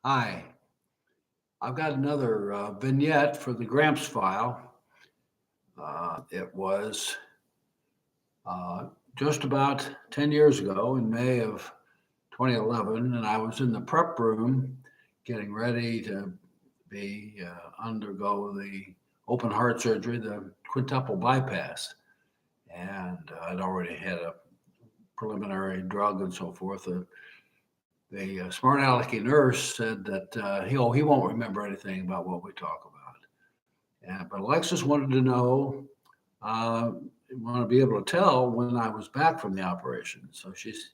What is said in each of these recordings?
Hi, I've got another vignette for the Gramps file. It was uh, just about 10 years ago in May of 2011, and I was in the prep room getting ready to undergo the open heart surgery, the quintuple bypass. And I'd already had a preliminary drug and so forth. The smart alecky nurse said that he won't remember anything about what we talk about. But Alexis wanted to know, uh, want to be able to tell when I was back from the operation. So she's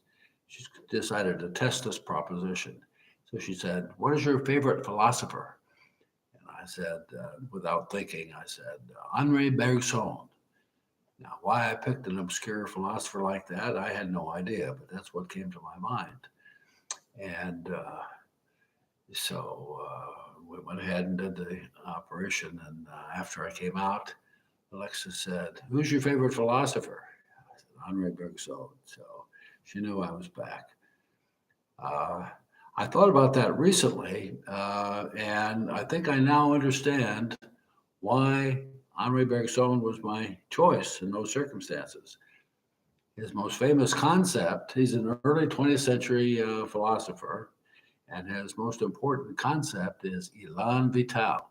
decided to test this proposition. So she said, "What is your favorite philosopher?" And I said, without thinking, I said, Henri Bergson. Now, why I picked an obscure philosopher like that, I had no idea, but that's what came to my mind. And we went ahead and did the operation. And after I came out, Alexa said, "Who's your favorite philosopher?" I said, Henri Bergson. So she knew I was back. Uh, I thought about that recently, and I think I now understand why Henri Bergson was my choice in those circumstances. His most famous concept, he's an early 20th century philosopher, and his most important concept is Elan vital,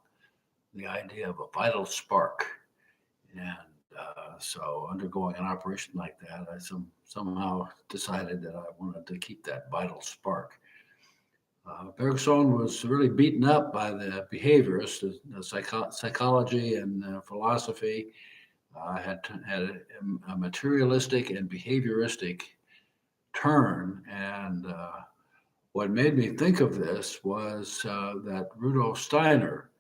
the idea of a vital spark. And undergoing an operation like that, I somehow decided that I wanted to keep that vital spark. Bergson was really beaten up by the behaviorists, psychology and philosophy. Had a materialistic and behavioristic turn, and what made me think of this was that Rudolf Steiner.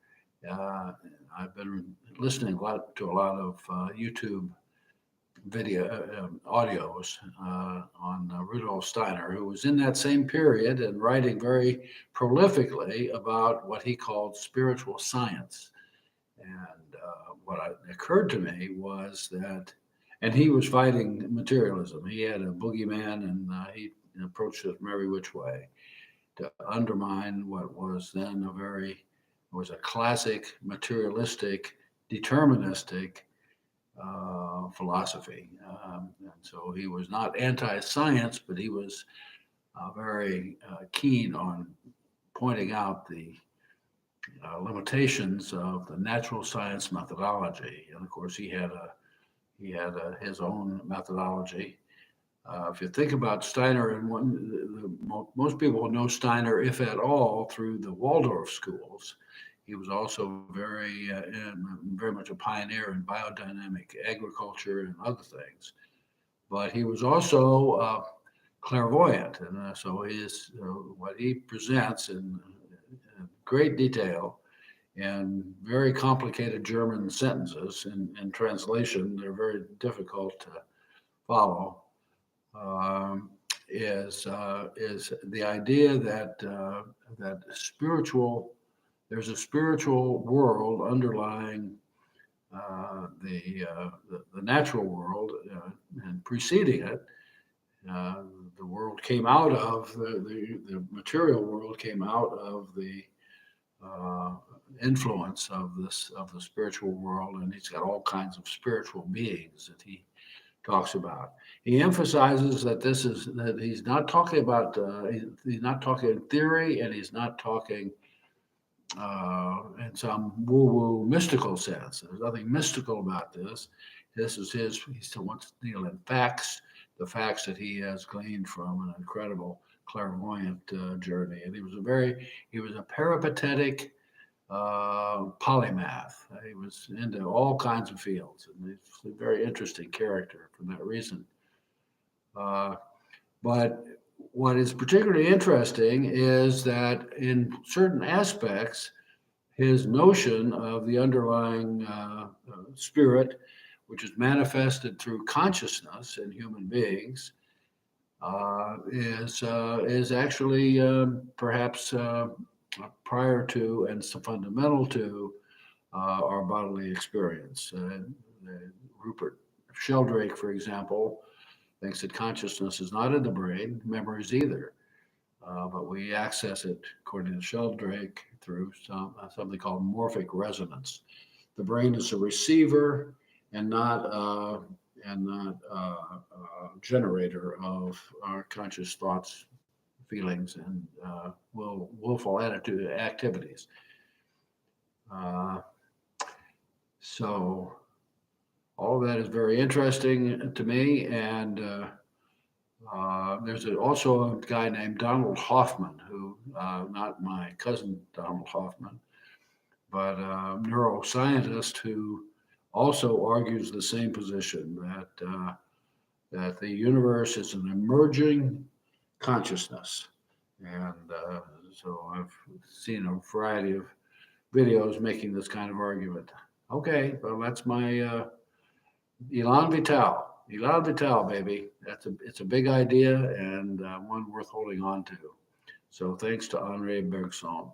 Uh, I've been listening to a lot of YouTube audios on Rudolf Steiner, who was in that same period and writing very prolifically about what he called spiritual science. And occurred to me was that, and he was fighting materialism. He had a boogeyman, and he approached it from every which way to undermine what was then was a classic materialistic, deterministic philosophy. And so he was not anti-science, but he was very keen on pointing out the limitations of the natural science methodology. And of course, his own methodology. If you think about Steiner, and most people know Steiner, if at all, through the Waldorf schools. He was also very much a pioneer in biodynamic agriculture and other things. But he was also clairvoyant, and so what he presents in great detail in very complicated German sentences. In translation, they're very difficult to follow. um, is the idea that there's a spiritual world underlying the natural world, and preceding it. Uh, the world came out of the material world came out of the uh, influence of the spiritual world, and he's got all kinds of spiritual beings that he talks about. He emphasizes that he's not talking about he's not talking in theory, and he's not talking in some woo-woo mystical sense. There's nothing mystical about this. This is he still wants to deal in facts, the facts that he has gleaned from an incredible clairvoyant journey. And he was a peripatetic polymath. He was into all kinds of fields, and he's a very interesting character for that reason. Uh, but what is particularly interesting is that in certain aspects, his notion of the underlying spirit, which is manifested through consciousness in human beings, is actually perhaps prior to and fundamental to our bodily experience. Rupert Sheldrake, for example, thinks that consciousness is not in the brain, memories either. but we access it, according to Sheldrake, through something called morphic resonance. The brain is a receiver and not generator of our conscious thoughts, feelings, and willful attitude activities. Uh, so all of that is very interesting to me, and there's also a guy named Donald Hoffman, who, not my cousin Donald Hoffman, but a neuroscientist who also argues the same position that the universe is an emerging consciousness. And so I've seen a variety of videos making this kind of argument. Okay, well, that's my Elan Vital. Elan Vital, baby. It's a big idea and one worth holding on to. So thanks to Henri Bergson.